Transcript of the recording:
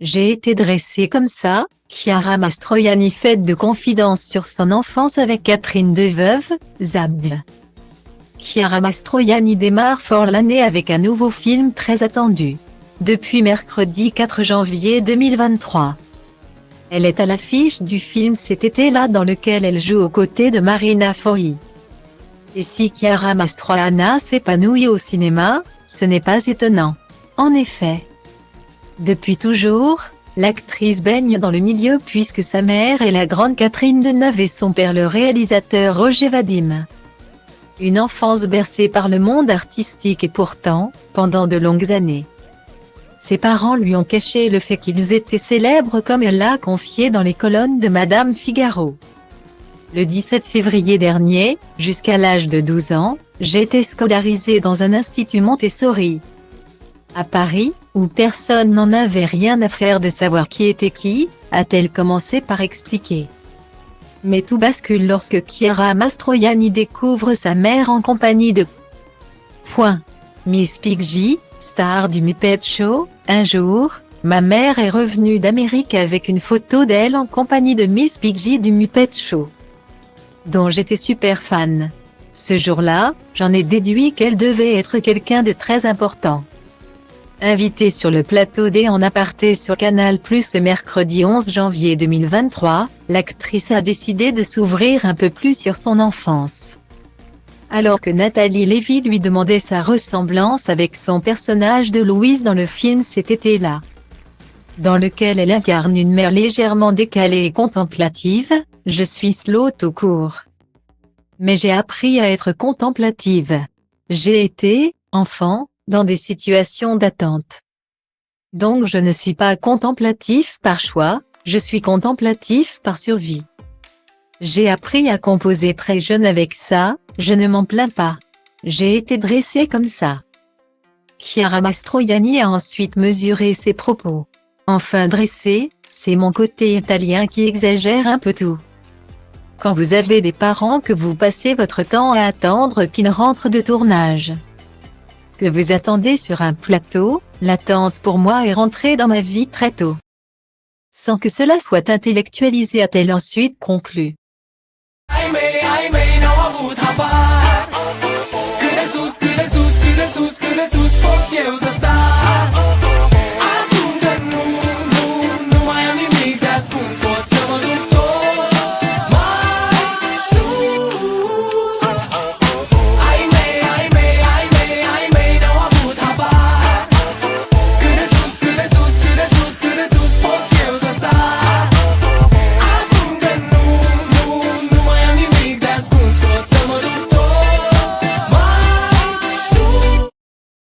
J'ai été dressée comme ça. Chiara Mastroianni fait de confidences sur son enfance avec Catherine Deneuve, Zabd. Chiara Mastroianni démarre fort l'année avec un nouveau film très attendu. Depuis mercredi 4 janvier 2023. Elle est à l'affiche du film Cet été-là dans lequel elle joue aux côtés de Marina Foï. Et si Chiara Mastroianni s'épanouit au cinéma, ce n'est pas étonnant. En effet, depuis toujours, l'actrice baigne dans le milieu puisque sa mère est la grande Catherine Deneuve et son père le réalisateur Roger Vadim. Une enfance bercée par le monde artistique et pourtant, pendant de longues années, ses parents lui ont caché le fait qu'ils étaient célèbres comme elle l'a confié dans les colonnes de Madame Figaro. Le 17 février dernier, jusqu'à l'âge de 12 ans, j'étais scolarisée dans un institut Montessori à Paris, où personne n'en avait rien à faire de savoir qui était qui, a-t-elle commencé par expliquer. Mais tout bascule lorsque Chiara Mastroianni découvre sa mère en compagnie de Miss Piggy, star du Muppet Show. Un jour, ma mère est revenue d'Amérique avec une photo d'elle en compagnie de Miss Piggy du Muppet Show, dont j'étais super fan. Ce jour-là, j'en ai déduit qu'elle devait être quelqu'un de très important. Invitée sur le plateau d En aparté sur Canal+ ce mercredi 11 janvier 2023, l'actrice a décidé de s'ouvrir un peu plus sur son enfance. Alors que Nathalie Lévy lui demandait sa ressemblance avec son personnage de Louise dans le film Cet été-là, dans lequel elle incarne une mère légèrement décalée et contemplative, je suis slow tout court. Mais j'ai appris à être contemplative. J'ai été, enfant, dans des situations d'attente. Donc je ne suis pas contemplatif par choix, je suis contemplatif par survie. J'ai appris à composer très jeune avec ça, je ne m'en plains pas. J'ai été dressée comme ça. Chiara Mastroianni a ensuite mesuré ses propos. Enfin dressée, c'est mon côté italien qui exagère un peu tout. Quand vous avez des parents que vous passez votre temps à attendre qu'ils rentrent de tournage, que vous attendez sur un plateau, l'attente pour moi est rentrée dans ma vie très tôt. Sans que cela soit intellectualisé, a-t-elle ensuite conclu. 그래 sus, 그래 sus, 그래 sus, 그래 sus, porque eu sou